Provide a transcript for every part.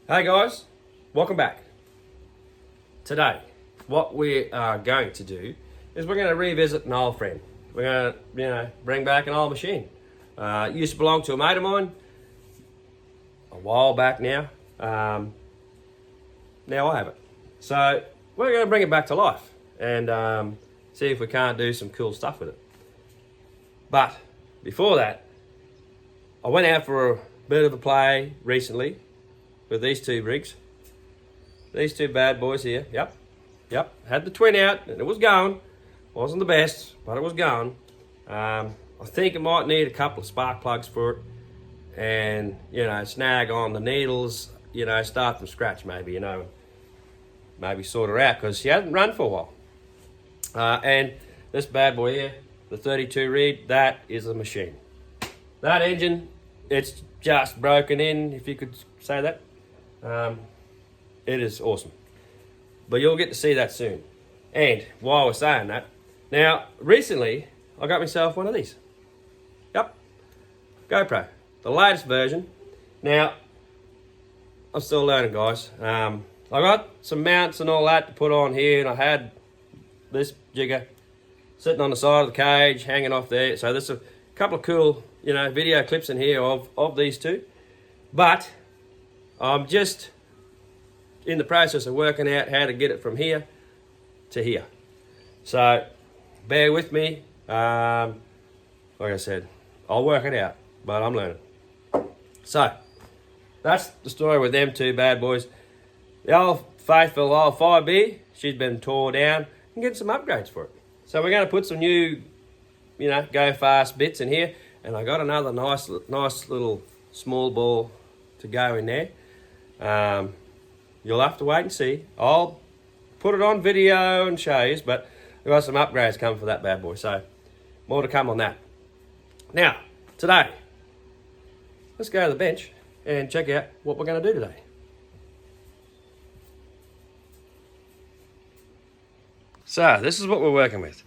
Hey guys, welcome back. Today, what we are going to do is we're going to revisit an old friend. We're going to, bring back an old machine. It used to belong to a mate of mine a while back now. Now I have it. So we're going to bring it back to life and see if we can't do some cool stuff with it. But before that, I went out for a bit of a play recently with these two rigs. These two bad boys here. Yep. Had the twin out and it was going. Wasn't the best, but it was going. I think it might need a couple of spark plugs for it and, snag on the needles, start from scratch maybe, maybe sort her out because she hasn't run for a while. And this bad boy here, the 32 reed, that is a machine. That engine, it's just broken in, if you could say that. It is awesome. But you'll get to see that soon. And while we're saying that, now recently I got myself one of these. Yep, GoPro, the latest version. Now, I'm still learning, guys. I got some mounts and all that to put on here, and I had this jigger sitting on the side of the cage, hanging off there. So there's a couple of cool, video clips in here of these two. But I'm just in the process of working out how to get it from here to here. So bear with me. Like I said, I'll work it out, but I'm learning. So that's the story with them two bad boys. The old faithful old 5B, she's been tore down and getting some upgrades for it. So we're going to put some new, go fast bits in here. And I got another nice little small ball to go in there. You'll have to wait and see. I'll put it on video and show you, but we've got some upgrades coming for that bad boy, so more to come on that. Now, today, let's go to the bench and check out what we're going to do today. So, this is what we're working with.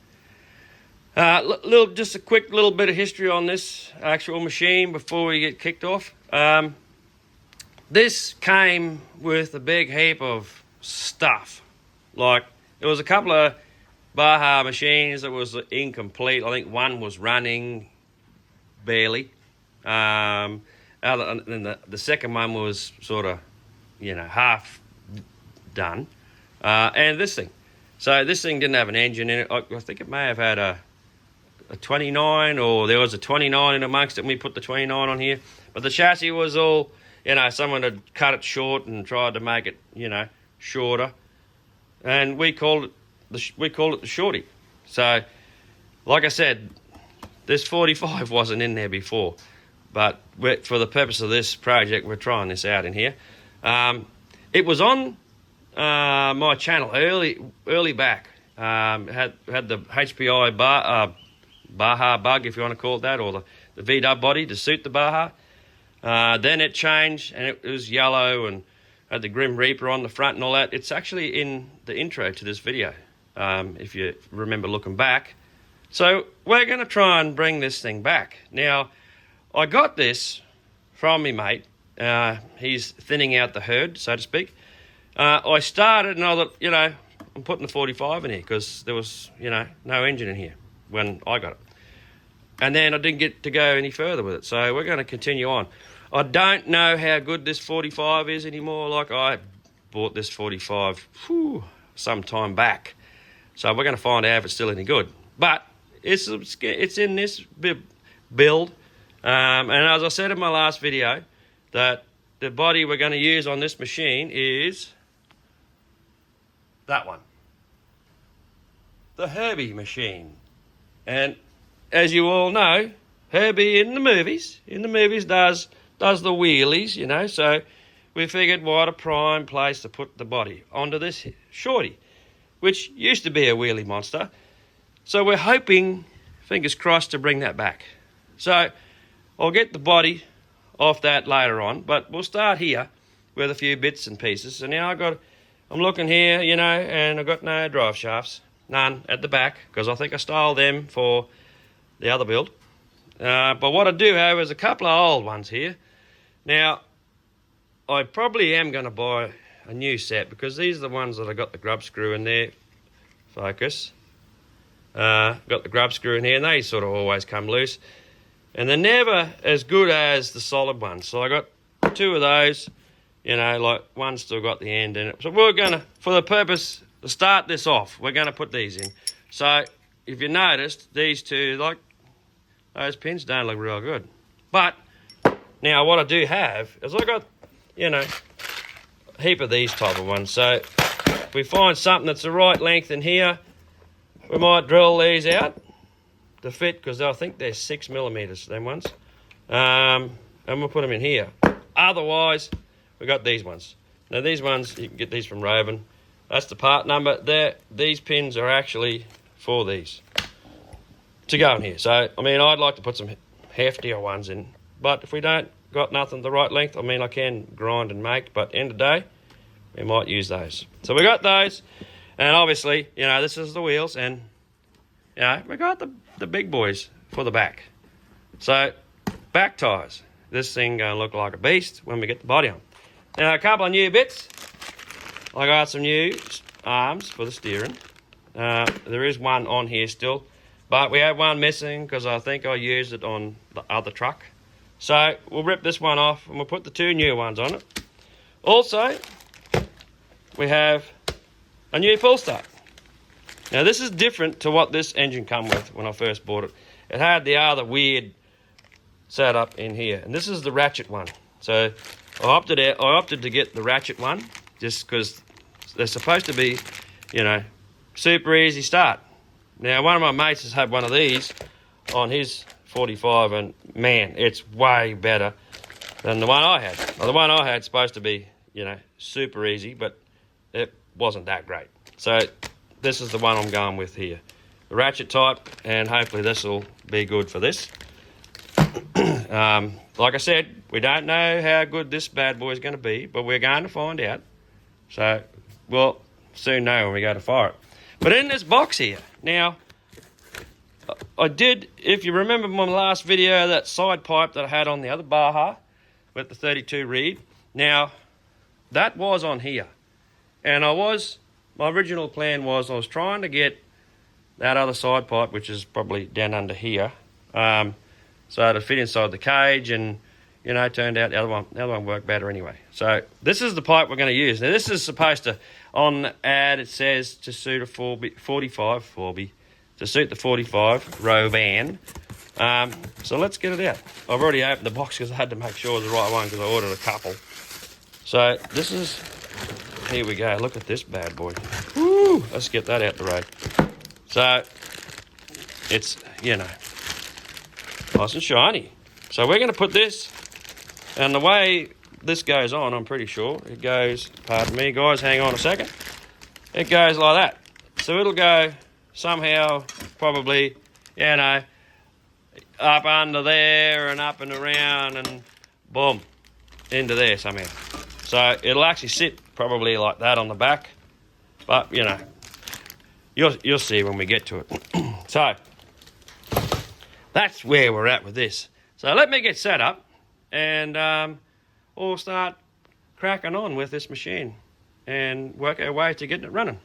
Just a quick little bit of history on this actual machine before we get kicked off. This came with a big heap of stuff. Like, there was a couple of Baja machines that was incomplete. I think one was running barely. And the second one was sort of, half done. And this thing. So this thing didn't have an engine in it. I think it may have had a 29, or there was a 29 in amongst it, and we put the 29 on here. But the chassis was all... someone had cut it short and tried to make it, shorter, and we called it the shorty. So, like I said, this 45 wasn't in there before, but for the purpose of this project, we're trying this out in here. It was on my channel early back. Had the HPI Baja bug, if you want to call it that, or the V-dub body to suit the Baja. Then it changed and it was yellow and had the Grim Reaper on the front and all that. It's actually in the intro to this video, if you remember looking back. So we're going to try and bring this thing back. Now, I got this from me mate. He's thinning out the herd, so to speak. I started and I thought, I'm putting the 45 in here because there was, no engine in here when I got it. And then I didn't get to go any further with it. So we're going to continue on. I don't know how good this 45 is anymore. Like, I bought this 45 some time back. So we're going to find out if it's still any good. But it's in this build. And as I said in my last video, that the body we're going to use on this machine is that one. The Herbie machine. And as you all know, Herbie in the movies does the wheelies, so we figured what a prime place to put the body onto this shorty, which used to be a wheelie monster. So we're hoping, fingers crossed, to bring that back. So I'll get the body off that later on, but we'll start here with a few bits and pieces. So now I'm looking here, and I've got no drive shafts, none at the back, because I think I stole them for the other build. But what I do have is a couple of old ones here. Now, I probably am going to buy a new set, because these are the ones that I got the grub screw in there. Focus. Got the grub screw in here, and they sort of always come loose. And they're never as good as the solid ones. So I got 2 of those, you know, like one still got the end in it. So we're going to, for the purpose to start this off, we're going to put these in. So if you noticed, these 2, like, those pins don't look real good. But now what I do have is I got, you know, a heap of these type of ones. So if we find something that's the right length in here, we might drill these out to fit, because I think they're 6mm, them ones. And we'll put them in here. Otherwise, we got these ones. Now these ones, you can get these from Raven. That's the part number. These pins are actually for these to go in here. So, I mean, I'd like to put some heftier ones in. But if we don't got nothing the right length, I mean, I can grind and make. But end of the day, we might use those. So we got those. And obviously, you know, this is the wheels. And, you know, we got the big boys for the back. So, back tyres. This thing gonna look like a beast when we get the body on. Now, a couple of new bits. I got some new arms for the steering. There is one on here still, but we have one missing because I think I used it on the other truck. So we'll rip this one off and we'll put the 2 new ones on it. Also, we have a new full start. Now this is different to what this engine come with when I first bought it. It had the other weird setup in here, and this is the ratchet one. So I opted to get the ratchet one just because they're supposed to be, you know, super easy start. Now one of my mates has had one of these on his 45, and man, it's way better than the one I had. Well, the one I had supposed to be, you know, super easy, but it wasn't that great. So this is the one I'm going with here, the ratchet type, and hopefully this will be good for this. Like I said, we don't know how good this bad boy is going to be, but we're going to find out. So we'll soon know when we go to fire it. But in this box here, now, I did, if you remember my last video, that side pipe that I had on the other Baja with the 32 reed. Now, that was on here. And my original plan was I was trying to get that other side pipe, which is probably down under here, so to fit inside the cage, and, you know, it turned out the other one worked better anyway. So this is the pipe we're going to use. Now this is supposed to, on the ad it says to suit a 45 to suit the 45 row van. So let's get it out. I've already opened the box because I had to make sure it was the right one because I ordered a couple. So this is, here we go. Look at this bad boy. Woo! Let's get that out the road. So it's, you know, nice and shiny. So we're going to put this, and the way this goes on, I'm pretty sure it goes, pardon me guys, hang on a second, it goes like that. So it'll go somehow, probably, you know, up under there and up and around and boom, into there somehow. So it'll actually sit probably like that on the back, but, you know, you'll see when we get to it. So that's where we're at with this. So let me get set up, and we'll start cracking on with this machine and work our way to getting it running.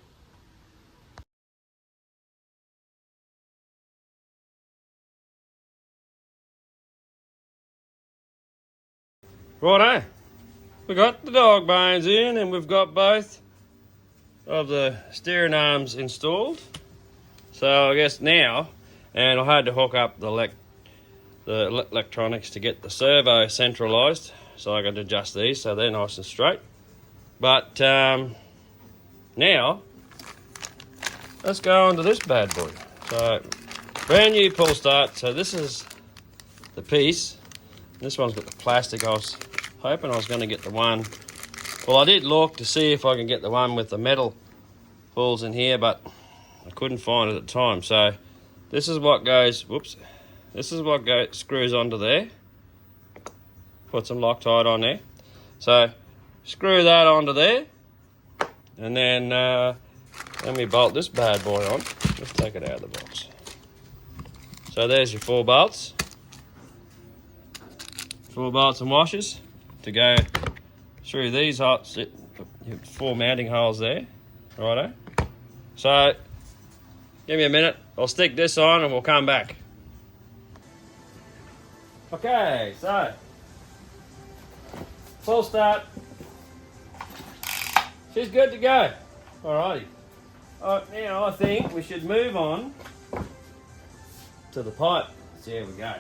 Righto, we got the dog bones in, and we've got both of the steering arms installed. So I guess now, and I had to hook up the electronics to get the servo centralized, so I got to adjust these so they're nice and straight. But now let's go on to this bad boy. So brand new pull start. So this is the piece. This one's got the plastic. I was hoping I was going to get the one, well, I did look to see if I can get the one with the metal pulls in here, but I couldn't find it at the time. So this is what goes, whoops, this is what screws onto there. Put some Loctite on there. So screw that onto there, and then let me bolt this bad boy on. Let's take it out of the box. So there's your 4 bolts. 4 bolts and washers to go through these holes, 4 mounting holes there, righto. So, give me a minute, I'll stick this on and we'll come back. Okay, so, full start. She's good to go. Alrighty. Now I think we should move on to the pipe. So here we go.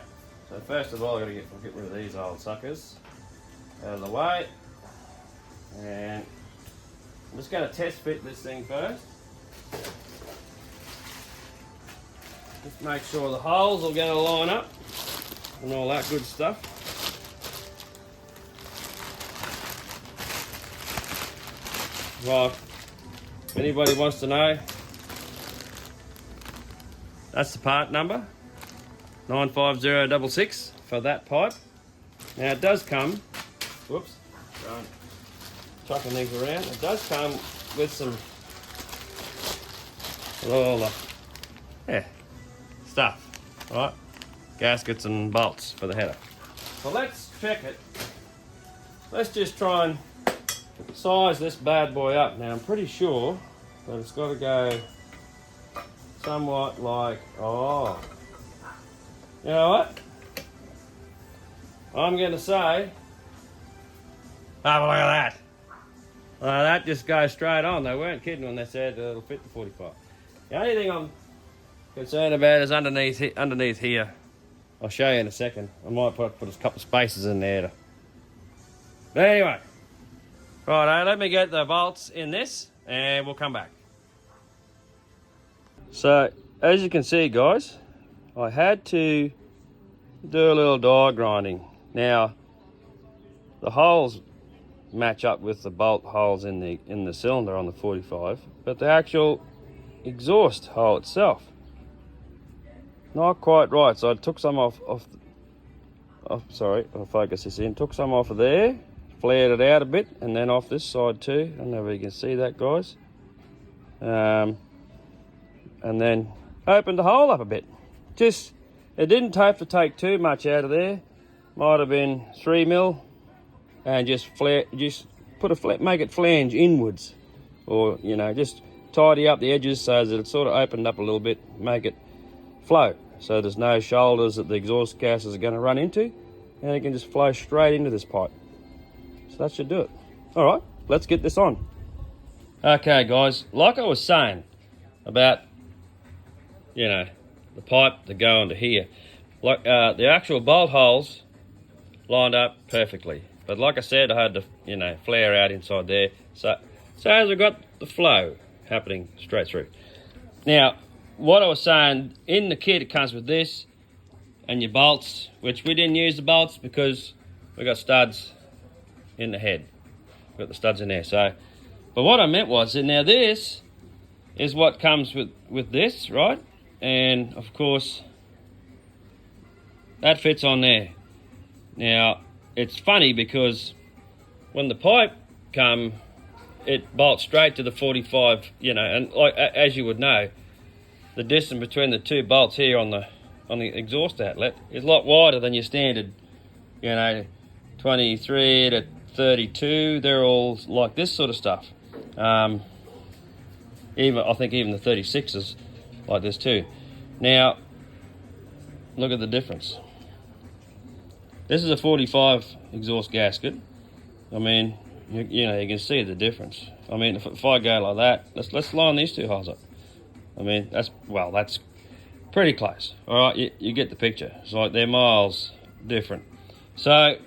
So first of all, I've got to get rid of these old suckers out of the way. And I'm just going to test fit this thing first. Just make sure the holes are going to line up and all that good stuff. Well, if anybody wants to know, that's the part number, 95066 for that pipe. Now it does come, whoops, chucking things around. It does come with some stuff, right? Gaskets and bolts for the header. So let's check it. Let's just try and size this bad boy up. Now I'm pretty sure that it's got to go somewhat like, oh, you know what? I'm going to say, have a look at that. That just goes straight on. They weren't kidding when they said it'll fit the 45. The only thing I'm concerned about is underneath here. I'll show you in a second. I might put a couple of spaces in there. But anyway, right, let me get the bolts in this and we'll come back. So, as you can see, guys, I had to do a little die grinding. Now, the holes match up with the bolt holes in the cylinder on the 45, but the actual exhaust hole itself, not quite right. So I took some off sorry, I'll focus this in. Took some off of there, flared it out a bit, and then off this side too. I don't know if you can see that, guys. And then opened the hole up a bit. It didn't have to take too much out of there. Might have been 3 mil, and just make it flange inwards, or just tidy up the edges so that it sort of opened up a little bit, make it flow, so there's no shoulders that the exhaust gases are going to run into, and it can just flow straight into this pipe. So that should do it. All right, let's get this on. Okay, guys, like I was saying about the pipe that go into here, like the actual bolt holes lined up perfectly, but like I said, I had to flare out inside there, so as I got the flow happening straight through. Now, what I was saying, in the kit it comes with this and your bolts, which we didn't use the bolts because we got studs in the head. We've got the studs in there. So, but what I meant was that now this is what comes with this, right? And of course that fits on there. Now it's funny because when the pipe come, it bolts straight to the 45, and like as you would know, the distance between the two bolts here on the exhaust outlet is a lot wider than your standard, 23 to 32. They're all like this sort of stuff. I think even the 36s like this too. Now, look at the difference. This is a 45 exhaust gasket. I mean, you can see the difference. I mean, if I go like that, let's line these two holes up. I mean, that's pretty close. All right, you get the picture. It's like they're miles different. So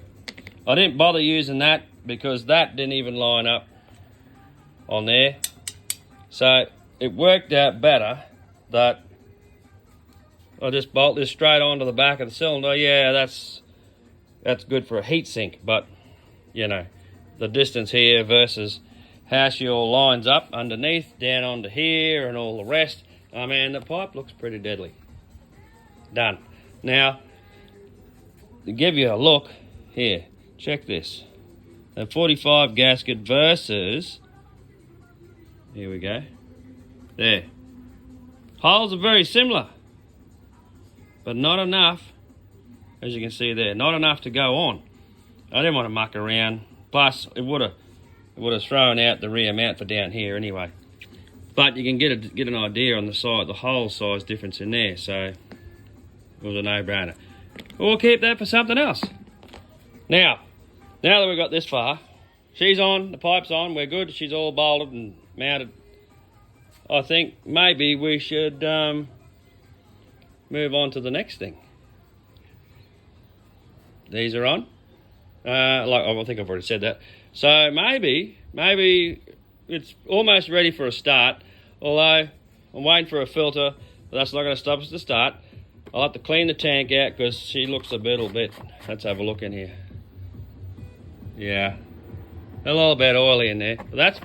I didn't bother using that because that didn't even line up on there. So it worked out better that I just bolt this straight onto the back of the cylinder. Yeah, that's good for a heat sink, but the distance here versus how she all lines up underneath, down onto here and all the rest. I mean, the pipe looks pretty deadly. Done. Now, to give you a look, here, check this. The 45 gasket versus, here we go, there. Holes are very similar, but not enough, as you can see there, not enough to go on. I didn't want to muck around Plus, it would have thrown out the rear mount for down here anyway. But you can get an idea on the side, the hole size difference in there. So it was a no-brainer. We'll keep that for something else. Now that we've got this far, she's on, the pipe's on, we're good. She's all bolted and mounted. I think maybe we should move on to the next thing. These are on. I think I've already said that. So maybe it's almost ready for a start. Although I'm waiting for a filter, but that's not going to stop us to start. I'll have to clean the tank out because she looks a little bit. Let's have a look in here. Yeah, a little bit oily in there, but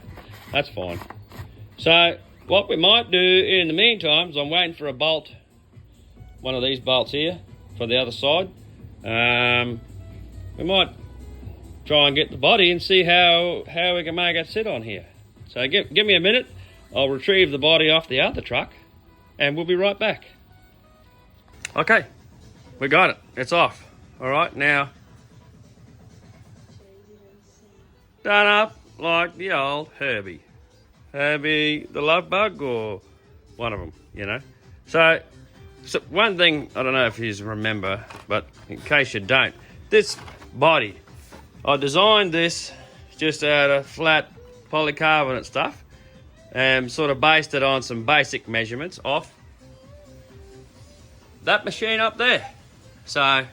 that's fine. So what we might do in the meantime is I'm waiting for a bolt, one of these bolts here for the other side. We might try and get the body and see how we can make it sit on here. So give me a minute. I'll retrieve the body off the other truck and we'll be right back. Okay, we got it. It's off. All right, now done up like the old Herbie. Herbie the love bug, or one of them, you know. So one thing, I don't know if you remember, but in case you don't, this body, I designed this just out of flat polycarbonate stuff and sort of based it on some basic measurements off that machine up there. So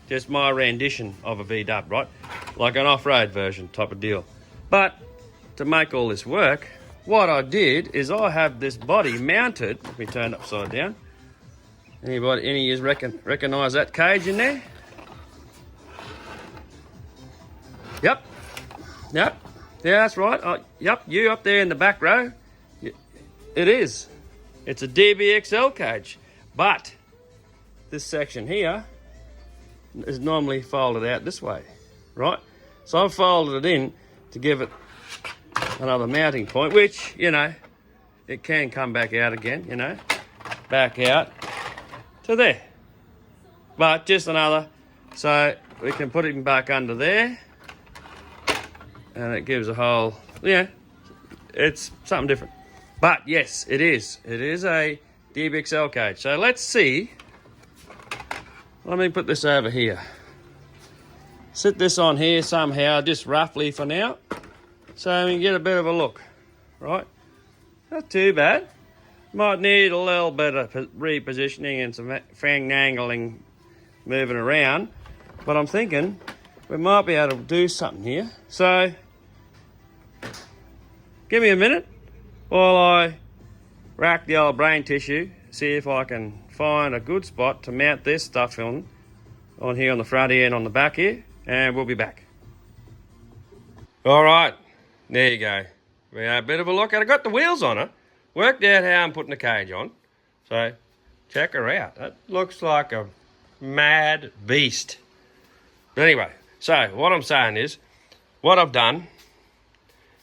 just my rendition of a V-dub, right? Like an off-road version type of deal. But to make all this work, what I did is I have this body mounted. Let me turn it upside down. Any of you recognise that cage in there? Yep. Yeah, that's right. Yep, you up there in the back row. It is. It's a DBXL cage. But this section here is normally folded out this way, right? So I've folded it in to give it another mounting point, which, you know, it can come back out again, you know, back out to there. But just another, so we can put it back under there and it gives a whole, yeah, it's something different. But yes, it is a DBXL cage. So let's see. Let me put this over here. Sit this on here somehow, just roughly for now, so we can get a bit of a look, right? Not too bad. Might need a little bit of repositioning and some fang-nangling moving around, but I'm thinking we might be able to do something here. So give me a minute while I rack the old brain tissue, see if I can find a good spot to mount this stuff on here on the front here and on the back here, and we'll be back. All right, there you go. We had a bit of a look at it. I got the wheels on it, worked out how I'm putting the cage on. So check her out. That looks like a mad beast. But anyway, so what I'm saying is, what I've done,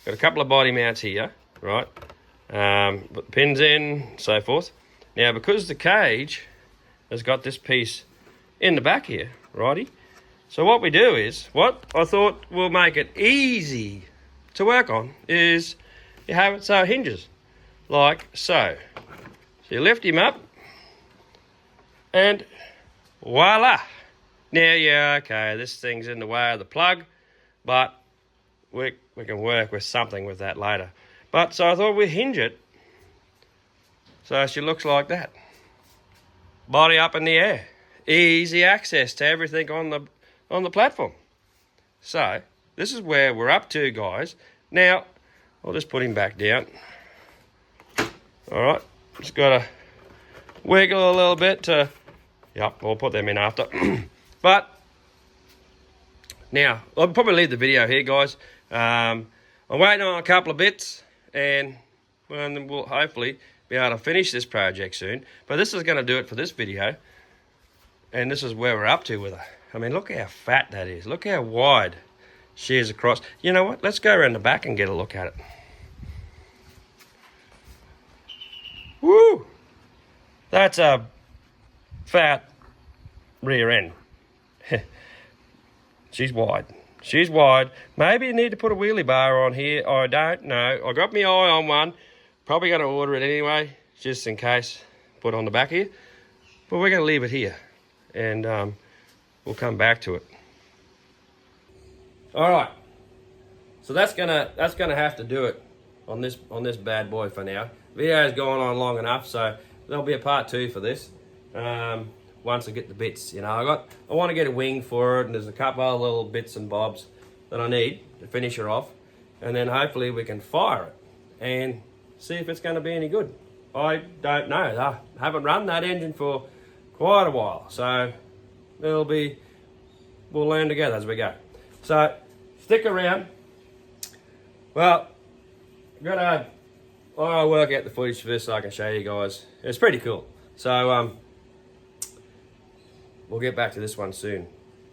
got a couple of body mounts here, right? Put the pins in, so forth. Now, because the cage has got this piece in the back here, righty? So what we do is, what I thought will make it easy to work on is you have it so it hinges, like so. So you lift him up, and voila. Now, yeah, okay, this thing's in the way of the plug, but we can work with something with that later. But so I thought we'd hinge it so she looks like that. Body up in the air. Easy access to everything on the platform. So this is where we're up to, guys. Now, I'll just put him back down. All right, just got to wiggle a little bit to, yep, we'll put them in after. But now, I'll probably leave the video here, guys. I'm waiting on a couple of bits, and then we'll hopefully be able to finish this project soon. But this is going to do it for this video, and this is where we're up to with her. I mean, look how fat that is. Look how wide she is across. You know what? Let's go around the back and get a look at it. Woo! That's a fat rear end. She's wide. She's wide. Maybe you need to put a wheelie bar on here. I don't know. I got my eye on one. Probably going to order it anyway, just in case. Put it on the back here. But we're going to leave it here. And we'll come back to it. All right. So that's gonna have to do it on this bad boy for now. Video's going on long enough, so there'll be a part 2 for this. Once I get the bits, you know, I want to get a wing for it, and there's a couple of little bits and bobs that I need to finish her off, and then hopefully we can fire it and see if it's going to be any good. I don't know. I haven't run that engine for quite a while, so we'll learn together as we go. So stick around. Well, I'll work out the footage for this so I can show you guys. It's pretty cool. So we'll get back to this one soon.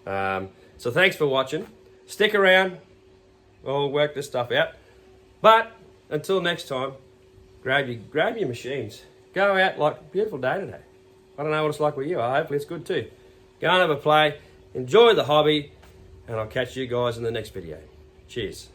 So thanks for watching. Stick around. We'll work this stuff out. But until next time, grab your machines. Go out like beautiful day today. I don't know what it's like with you. Hopefully it's good too. Go and have a play. Enjoy the hobby. And I'll catch you guys in the next video. Cheers.